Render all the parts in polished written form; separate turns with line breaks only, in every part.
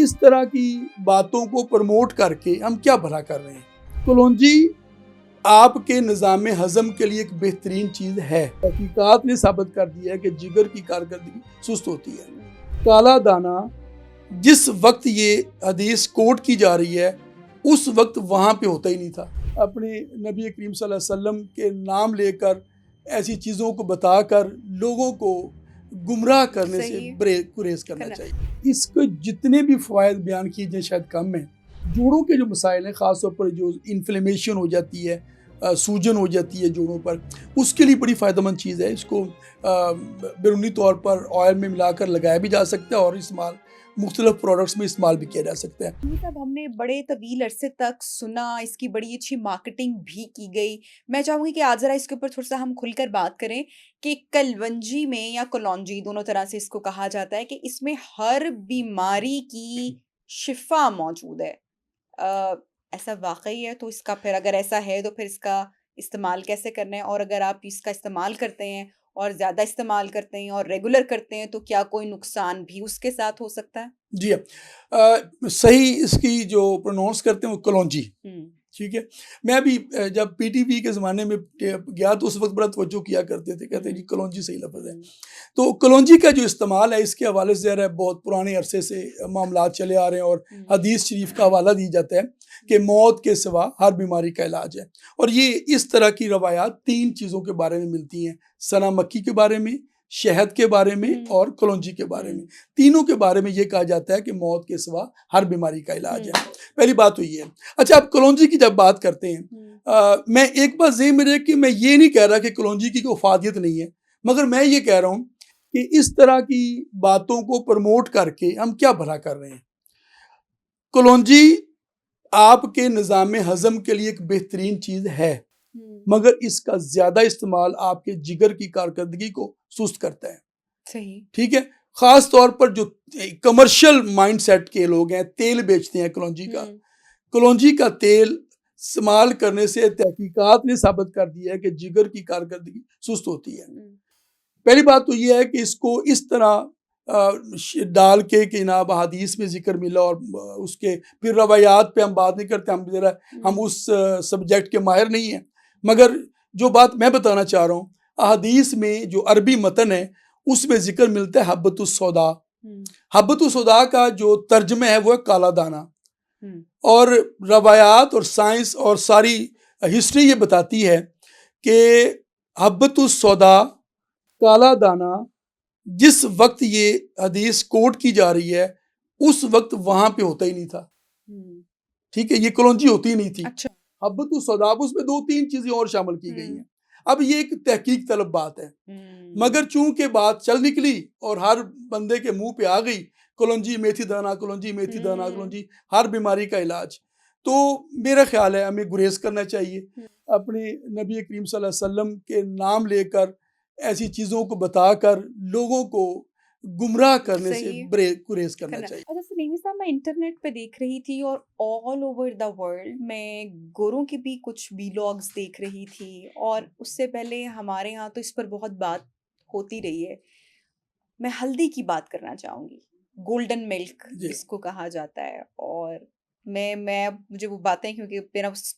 इस तरह की बातों को प्रमोट करके हम क्या भला कर रहे हैं। कलौंजी आपके निज़ाम हज़म के लिए एक बेहतरीन चीज़ है। तहकीकात ने साबित कर दिया है कि जिगर की कारकर्दगी सुस्त होती है। काला दाना जिस वक्त ये हदीस कोट की जा रही है उस वक्त वहाँ पे होता ही नहीं था। अपने नबी करीम सल्लल्लाहु अलैहि वसल्लम के नाम लेकर ऐसी चीज़ों को बताकर लोगों को गुमराह करने से गुरेज करना चाहिए। इसके जितने भी फ़वाइद बयान किए जाए शायद कम हैं। जोड़ों के जो मसाइल हैं, ख़ासतौर पर जो इन्फ्लेमेशन हो जाती है, सूजन हो जाती है जोड़ों पर, उसके लिए बड़ी फ़ायदेमंद चीज़ है। इसको बैरूनी तौर पर ऑयल में मिलाकर लगाया भी जा सकता है और इस्तेमाल मुख्तलिफ प्रोडक्ट्स में इस्तेमाल भी किया जा सकता है।
मतलब हमने बड़े तवील अरसे तक सुना, इसकी बड़ी अच्छी मार्केटिंग भी की गई। मैं चाहूँगी कि आज ज़रा इसके ऊपर थोड़ा-सा हम खुलकर बात करें कि कलवंजी में या कलौंजी दोनों तरह से इसको कहा जाता है कि इसमें हर बीमारी की शिफ़ा मौजूद है। अ, ऐसा वाक़ई है? तो इसका फिर अगर ऐसा है तो फिर इसका इस्तेमाल कैसे करना है? और अगर आप इसका इस्तेमाल करते हैं और ज़्यादा इस्तेमाल करते हैं और रेगुलर करते हैं तो क्या कोई नुकसान भी उसके साथ हो सकता है?
जी सही इसकी जो प्रोनाउंस करते हैं वो कलौंजी, ठीक है। मैं अभी जब पीटीवी के ज़माने में गया तो उस वक्त बड़ा तवज्जो किया करते थे, कहते जी कलौंजी सही लफ्ज़ है। तो कलौंजी का जो इस्तेमाल है इसके हवाले से ज़रा बहुत पुराने अरसे से मामलात चले आ रहे हैं और हदीस शरीफ का हवाला दी जाता है कि मौत के सिवा हर बीमारी का इलाज है। और ये इस तरह की रवायात 3 चीज़ों के बारे में मिलती हैं, सना मक्की के बारे में, शहद के बारे में और कलौंजी के बारे में। तीनों के बारे में ये कहा जाता है कि मौत के सिवा हर बीमारी का इलाज है। पहली बात तो ये है। अच्छा, आप कलौंजी की जब बात करते हैं, मैं एक बात ज़हन में रहे कि मैं ये नहीं कह रहा कि कलौंजी की कोई अफादियत नहीं है, मगर मैं ये कह रहा हूँ कि इस तरह की बातों को प्रमोट करके हम क्या भला कर रहे हैं। कलौंजी आपके निज़ाम हज़म के लिए एक बेहतरीन चीज़ है, मगर इसका ज़्यादा इस्तेमाल आपके जिगर की कारकर्दगी को सुस्त करता है।
सही।
ठीक है। ख़ास तौर पर जो कमर्शियल माइंडसेट के लोग हैं, तेल बेचते हैं कलौंजी का। कलौंजी का तेल इस्तेमाल करने से तहकीकात ने साबित कर दिया है कि जिगर की कारकर्दगी सुस्त होती है। पहली बात तो ये है कि इसको इस तरह डाल के कि जनाब हदीस में जिक्र मिला और उसके फिर रवायात पे हम बात नहीं करते, हम उस सब्जेक्ट के माहिर नहीं हैं, मगर जो बात मैं बताना चाह रहा हूँ, हदीस में जो अरबी मतन है उसमें जिक्र मिलता है हब्बतुस सौदा। हब्बतुस सौदा का जो तर्जमा है वो है काला दाना। और रवायात और साइंस और सारी हिस्ट्री ये बताती है कि हब्बतुस सौदा, काला दाना, जिस वक्त ये हदीस कोट की जा रही है उस वक्त वहां पे होता ही नहीं था। ठीक है, ये कलौंजी होती ही नहीं थी।
अच्छा।
हब्बतुस सौदा, उसमें 2-3 चीजें और शामिल की गई हैं। अब ये एक तहकीक तलब बात है, मगर चूंकि बात चल निकली और हर बंदे के मुंह पे आ गई कलौंजी मेथी दाना, कलौंजी मेथी दाना, कलौंजी हर बीमारी का इलाज, तो मेरा ख्याल है हमें गुरेज करना चाहिए। अपने नबी करीम सल्लल्लाहु अलैहि वसल्लम के नाम लेकर ऐसी चीज़ों को बताकर लोगों को गुमराह करने से गुरेज करना चाहिए।
अच्छा सलीमी साहब, मैं इंटरनेट पे देख रही थी और ऑल ओवर द वर्ल्ड मैं गोरों के भी कुछ वीलॉग्स देख रही थी और उससे पहले हमारे यहाँ तो इस पर बहुत बात होती रही है। मैं हल्दी की बात करना चाहूँगी। गोल्डन मिल्क
जी।
इसको कहा जाता है और मैं मुझे वो बातें, क्योंकि मेरा उस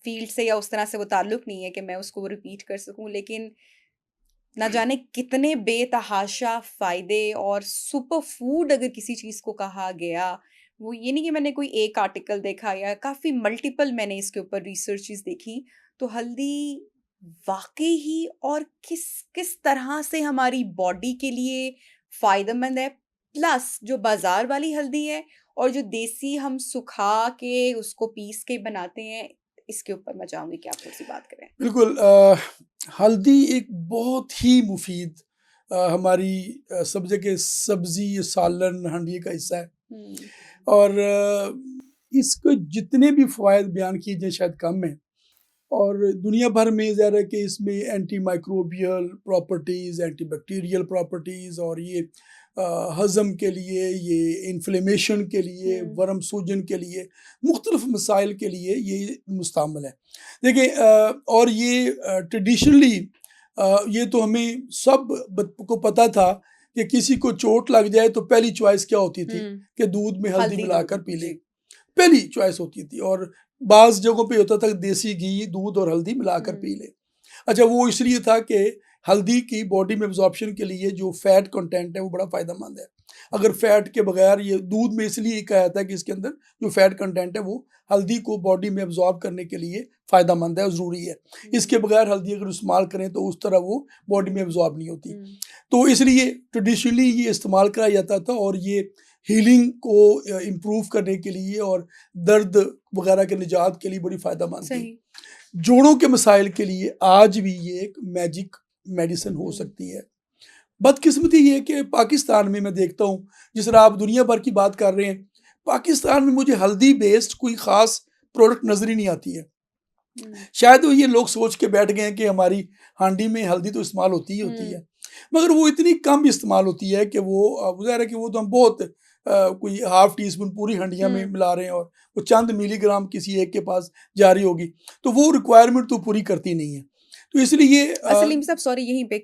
फील्ड से या उस तरह से वो ताल्लुक नहीं है कि मैं उसको रिपीट कर सकूँ, लेकिन ना जाने कितने बेतहाशा फ़ायदे और सुपर फूड अगर किसी चीज़ को कहा गया, वो ये नहीं कि मैंने कोई एक आर्टिकल देखा या काफ़ी मल्टीपल मैंने इसके ऊपर रिसर्चेज़ देखी, तो हल्दी वाक़ई ही और किस किस तरह से हमारी बॉडी के लिए फ़ायदेमंद है, प्लस जो बाज़ार वाली हल्दी है और जो देसी हम सुखा के उसको पीस के बनाते हैं, इसके ऊपर मैं चाहूँगी कि आप थोड़ी-सी बात करें।
बिल्कुल, हल्दी एक बहुत ही मुफीद हमारी सब जगह सब्जी, सालन, हांडी का हिस्सा है और इसके जितने भी फ़वाइद बयान किए जाए शायद कम हैं। और दुनिया भर में ज़ाहिर है कि इसमें anti microbial properties, anti bacterial properties और ये हज़म के लिए, ये इन्फ्लेमेशन के लिए, वर्म सूजन के लिए, मुख्तलिफ मसाइल के लिए ये मुस्तअमल है। देखिए, और ये ट्रेडिशनली ये तो हमें सब को पता था कि किसी को चोट लग जाए तो पहली चॉइस क्या होती थी कि दूध में हल्दी
हल्दी
मिलाकर
दूध,
पी ले,
जी।
पहली चॉइस होती थी। और बाज़ जगहों पे होता था देसी घी, दूध और हल्दी मिलाकर पी ले। अच्छा, वो इसलिए था कि हल्दी की बॉडी में एब्जॉर्प्शन के लिए जो फैट कंटेंट है वो बड़ा फ़ायदेमंद है। अगर फैट के बगैर, ये दूध में इसलिए कहा जाता है कि इसके अंदर जो फैट कंटेंट है वो हल्दी को बॉडी में एब्जॉर्ब करने के लिए फ़ायदेमंद है और ज़रूरी है। इसके बगैर हल्दी अगर इस्तेमाल करें तो उस तरह वो बॉडी में एब्जॉर्ब नहीं होती। तो इसलिए ट्रेडिशनली ये इस्तेमाल कराया जाता था और ये हीलिंग को इम्प्रूव करने के लिए और दर्द वगैरह के निजात के लिए बड़ी फ़ायदेमंद थी।
सही।
जोड़ों के मसाइल के लिए आज भी ये एक मैजिक मेडिसिन हो सकती है। बदकिस्मती ये है कि पाकिस्तान में मैं देखता हूँ, जिस तरह आप दुनिया भर की बात कर रहे हैं, पाकिस्तान में मुझे हल्दी बेस्ड कोई ख़ास प्रोडक्ट नज़र ही नहीं आती है। शायद वो ये लोग सोच के बैठ गए हैं कि हमारी हांडी में हल्दी तो इस्तेमाल होती ही होती है, मगर वो इतनी कम इस्तेमाल होती है कि वो ज़ाहिर है कि वो तो हम बहुत कोई हाफ टी स्पून पूरी हंडिया में मिला रहे हैं और वो चंद मिलीग्राम किसी एक के पास जा रही होगी, तो वो रिक्वायरमेंट तो पूरी करती नहीं है। तो इसलिए
सलीम साहब, सॉरी, यहीं पे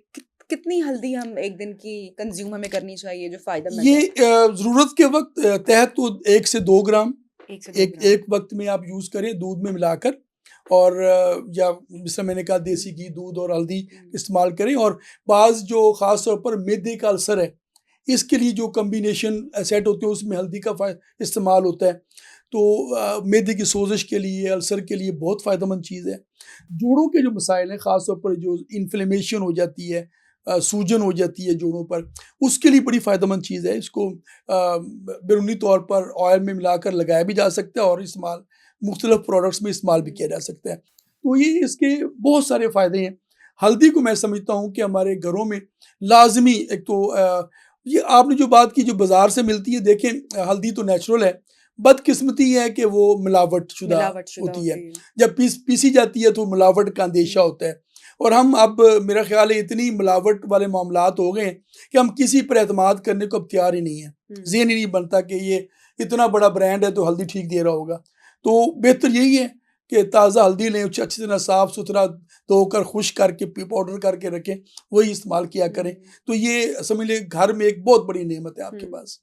कितनी हल्दी हम एक दिन की कंज्यूम हमें करनी चाहिए जो फायदेमंद
ये
है?
ज़रूरत के वक्त तहत तो 1 से 2 ग्राम
1 से 2
एक
ग्राम।
एक वक्त में आप यूज़ करें दूध में मिलाकर, और या जैसे मैंने कहा देसी घी, दूध और हल्दी इस्तेमाल करें। और बाज़ जो ख़ास तौर पर मैदे का अल्सर है, इसके लिए जो कम्बिनेशन सेट होते हैं उसमें हल्दी का इस्तेमाल होता है। तो मैदे की सोजिश के लिए, अल्सर के लिए बहुत फ़ायदेमंद चीज़ है। जोड़ों के जो मसाइल हैं, ख़ास तौर पर जो इन्फ्लेमेशन हो जाती है, सूजन हो जाती है जोड़ों पर, उसके लिए बड़ी फ़ायदेमंद चीज़ है। इसको बैरूनी तौर पर ऑयल में मिलाकर लगाया भी जा सकता है और इस्तेमाल मुख्तलिफ प्रोडक्ट्स में इस्तेमाल भी किया जा सकता है। तो ये इसके बहुत सारे फ़ायदे हैं। हल्दी को मैं समझता हूँ कि हमारे घरों में लाजमी, एक तो ये आपने जो बात की जो बाज़ार से मिलती है, देखें हल्दी तो नेचुरल है, बदकिस्मती है कि वो मिलावट शुदा होती है। जब पीसी जाती है तो मिलावट का अंदेशा होता है। और हम अब, मेरा ख्याल है, इतनी मिलावट वाले मामलात हो गए हैं कि हम किसी पर एतमाद करने को अब तैयार ही नहीं है। ज़हन ही नहीं बनता कि ये इतना बड़ा ब्रांड है तो हल्दी ठीक दे रहा होगा। तो बेहतर यही है कि ताज़ा हल्दी लें, उसे अच्छी तरह साफ़ सुथरा धोकर खुश्क करके पाउडर करके रखें, वही इस्तेमाल किया करें। तो ये समझ लें घर में एक बहुत बड़ी नेमत है आपके पास।